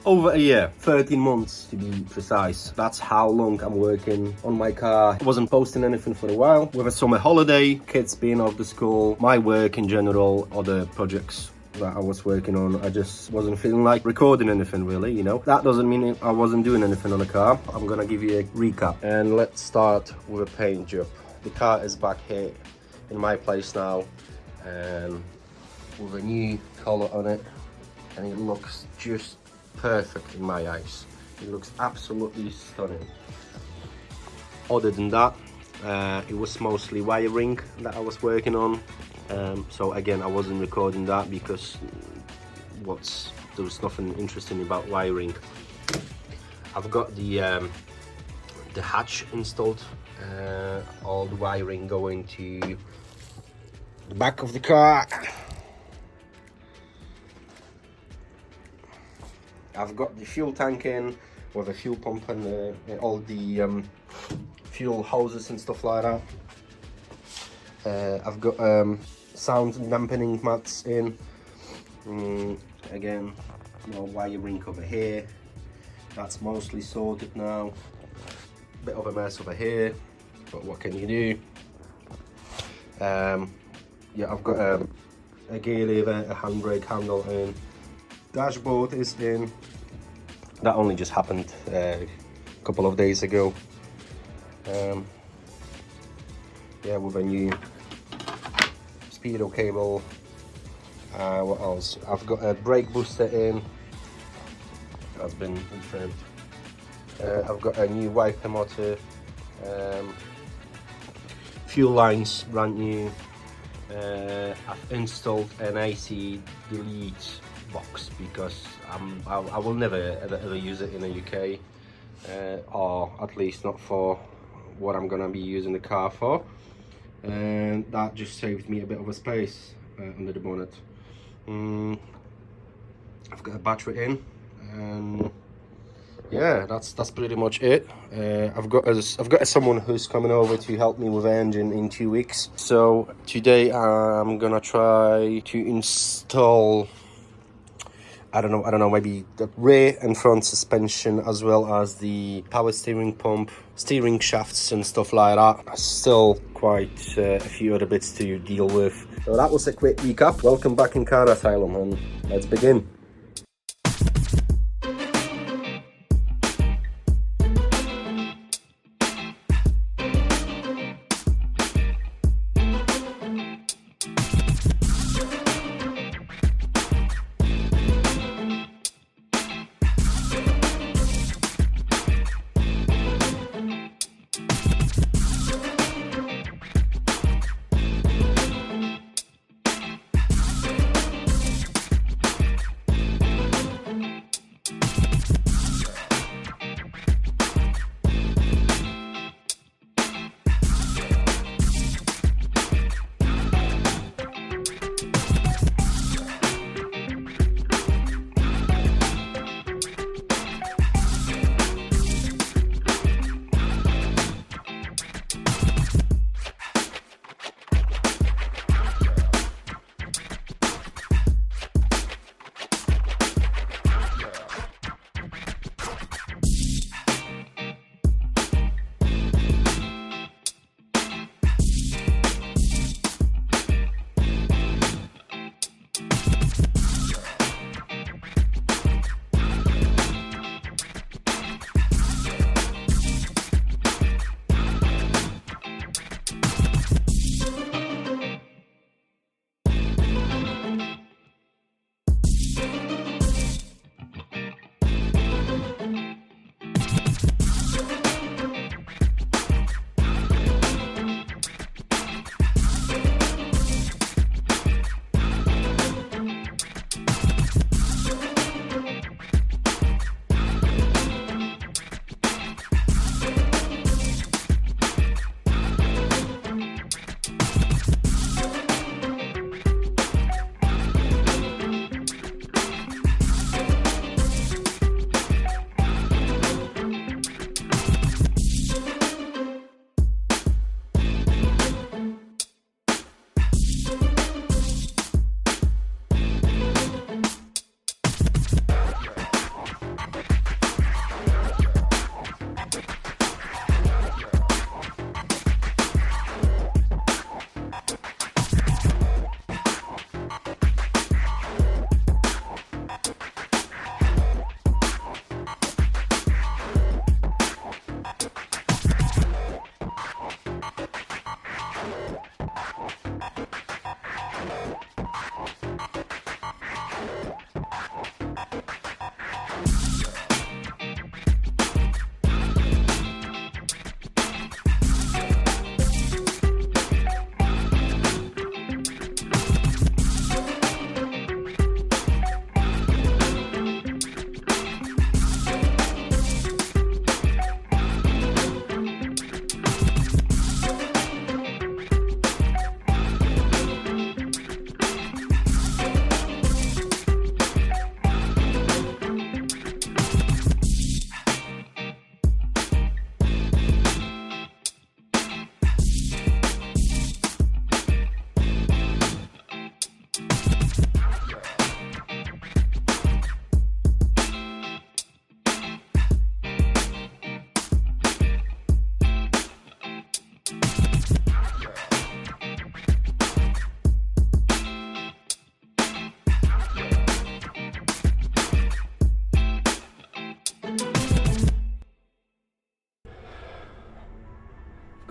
Over a year, 13 months to be precise. That's how long I'm working on my car. I wasn't posting anything for a while. With a summer holiday, kids being off the school, my work in general, other projects that I was working on, I just wasn't feeling like recording anything really, you know. That doesn't mean I wasn't doing anything on the car. I'm gonna give you a recap. And let's start with a paint job. The car is back here in my place now, and with a new color on it, and it looks just perfect in my eyes. It looks absolutely stunning. Other than that, it was mostly wiring that I was working on. So again, I wasn't recording that because there was nothing interesting about wiring. I've got the hatch installed, all the wiring going to the back of the car. I've got the fuel tank in with a fuel pump and all the fuel hoses and stuff like that. I've got sound dampening mats in. Again, more wiring over here. That's mostly sorted now. Bit of a mess over here, but what can you do? Yeah, I've got a gear lever, a handbrake handle in. Dashboard is in. That only just happened a couple of days ago. Yeah, with a new speedo cable. What else? I've got a brake booster in. That's been confirmed. I've got a new wiper motor. Fuel lines brand new. I've installed an AC delete box because I will never ever use it in the UK, or at least not for what I'm gonna be using the car for, and that just saved me a bit of a space under the bonnet. I've got a battery in, and yeah, that's pretty much it. I've got someone who's coming over to help me with the engine in 2 weeks. So today I'm gonna try to install, I don't know, maybe the rear and front suspension, as well as the power steering pump, steering shafts and stuff like that. Still quite a few other bits to deal with. So that was a quick recap. Welcome back in Car Asylum, and let's begin.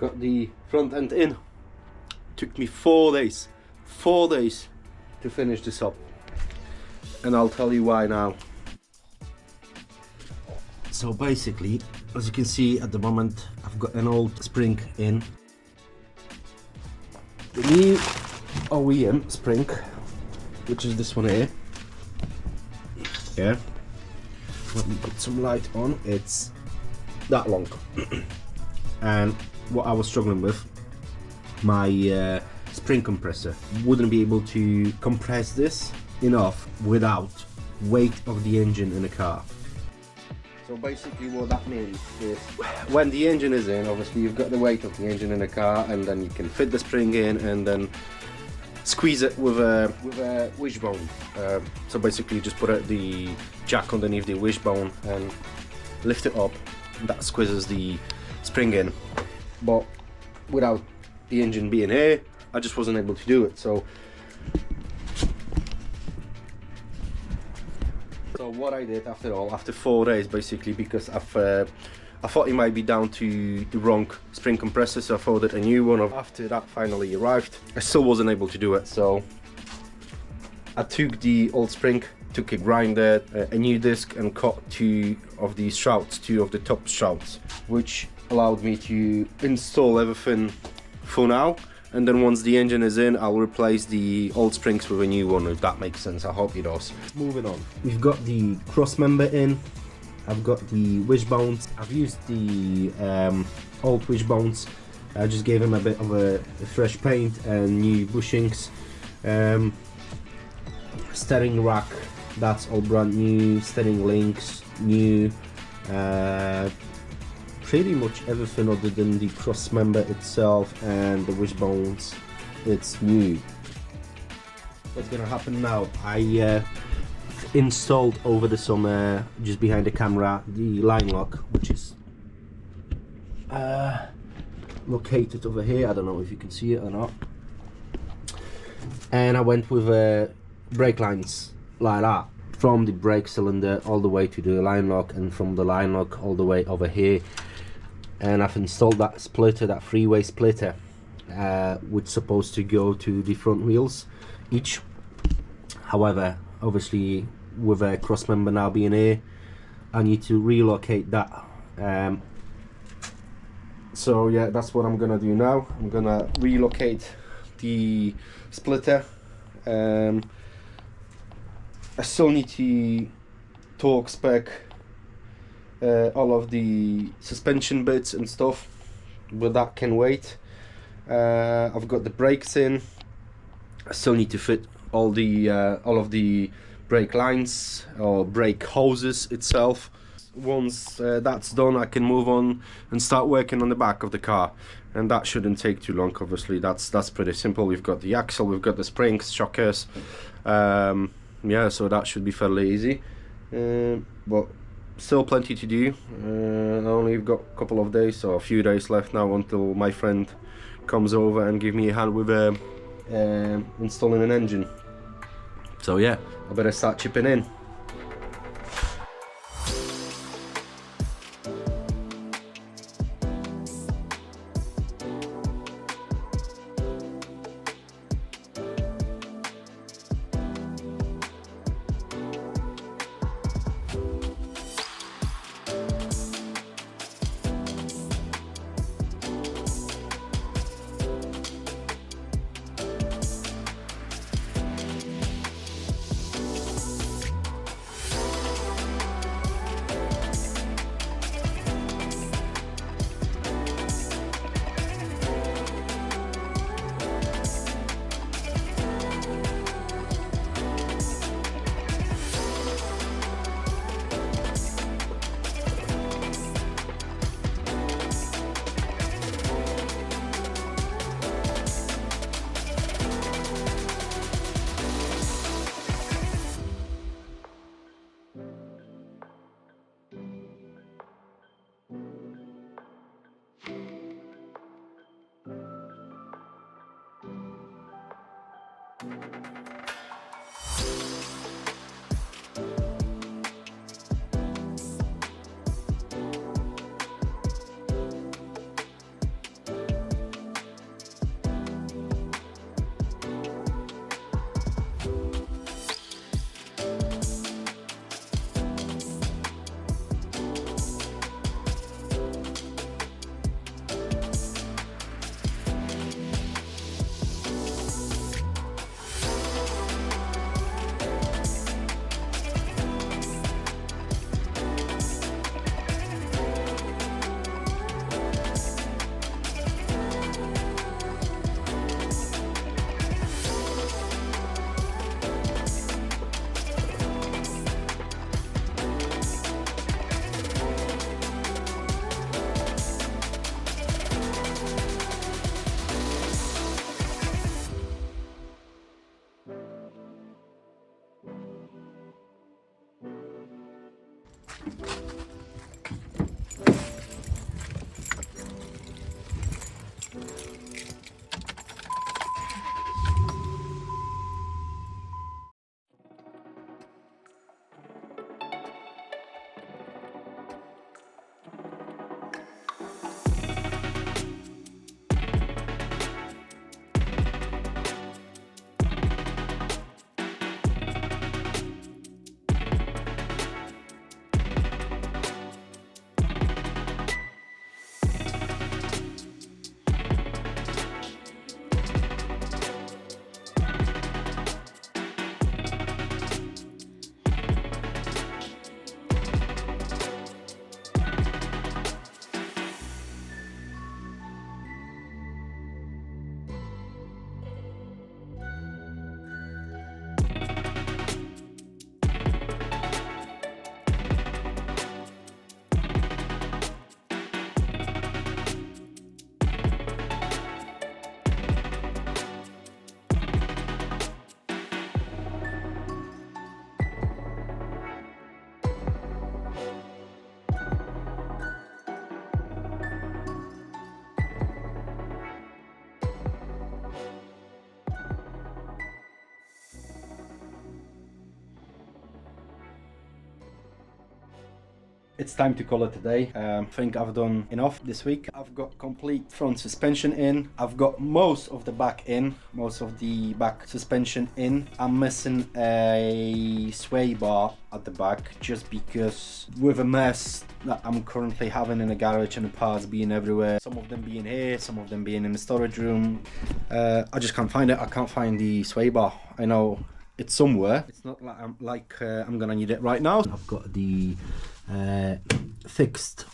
got the front end in. Took me 4 days. 4 days to finish this up. And I'll tell you why now. So basically, as you can see at the moment, I've got an old spring in. The new OEM spring, which is this one here. Yeah. Let me put some light on. It's that long. And what I was struggling with, my spring compressor wouldn't be able to compress this enough without weight of the engine in the car. So basically what that means is when the engine is in, obviously you've got the weight of the engine in the car, and then you can fit the spring in and then squeeze it with a wishbone. So basically just put the jack underneath the wishbone and lift it up. That squeezes the spring in. But without the engine being here, I just wasn't able to do it. So what I did after 4 days, basically, because I thought it might be down to the wrong spring compressor, so I ordered a new one. After that finally arrived, I still wasn't able to do it, so I took the old spring, took a grinder, a new disc, and cut 2 of the shrouds, 2 of the top shrouds, which allowed me to install everything for now. And then once the engine is in, I'll replace the old springs with a new one, if that makes sense. I hope it does. Moving on. We've got the cross member in. I've got the wishbones. I've used the old wishbones. I just gave them a bit of a fresh paint and new bushings. Steering rack, that's all brand new. Steering links, new. Pretty much everything other than the cross member itself and the wishbones, it's new. What's gonna happen now? I installed over the summer, just behind the camera, the line lock, which is located over here. I don't know if you can see it or not. And I went with brake lines like that, from the brake cylinder all the way to the line lock, and from the line lock all the way over here. And I've installed that splitter, that three-way splitter, which is supposed to go to the front wheels each. However, obviously with a cross member now being here, I need to relocate that. So yeah, that's what I'm gonna do now. I'm gonna relocate the splitter. I still need to torque spec all of the suspension bits and stuff, but that can wait. I've got the brakes in. I still need to fit all of the brake lines or brake hoses itself. Once that's done, I can move on and start working on the back of the car, and that shouldn't take too long. Obviously, that's pretty simple. We've got the axle, we've got the springs, shockers. Yeah, so that should be fairly easy. But still plenty to do. I only got a couple of days or a few days left now until my friend comes over and give me a hand with installing an engine. So yeah, I better start chipping in. It's time to call it a day. I think I've done enough this week. I've got complete front suspension in. I've got most of the back in, most of the back suspension in. I'm missing a sway bar at the back just because with a mess that I'm currently having in the garage and the parts being everywhere, some of them being here, some of them being in the storage room, I just can't find it. I can't find the sway bar. I know it's somewhere. It's not like I'm gonna need it right now. I've got the fixed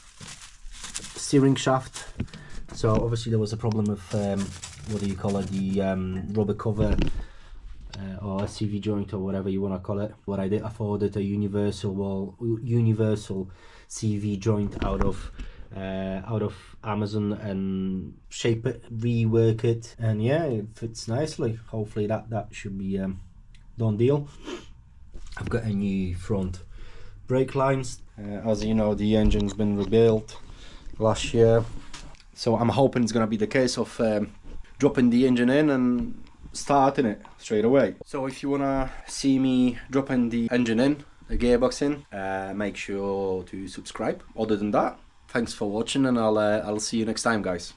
steering shaft, so obviously there was a problem with what do you call it, the rubber cover or a CV joint or whatever you want to call it. What I did, I've ordered a universal CV joint out of Amazon and shape it, rework it, and yeah, it fits nicely. Hopefully that should be done deal. I've got a new front brake lines. As you know, the engine's been rebuilt last year, so I'm hoping it's gonna be the case of dropping the engine in and starting it straight away. So if you wanna see me dropping the engine in, the gearbox in, make sure to subscribe. Other than that, thanks for watching, and I'll see you next time, guys.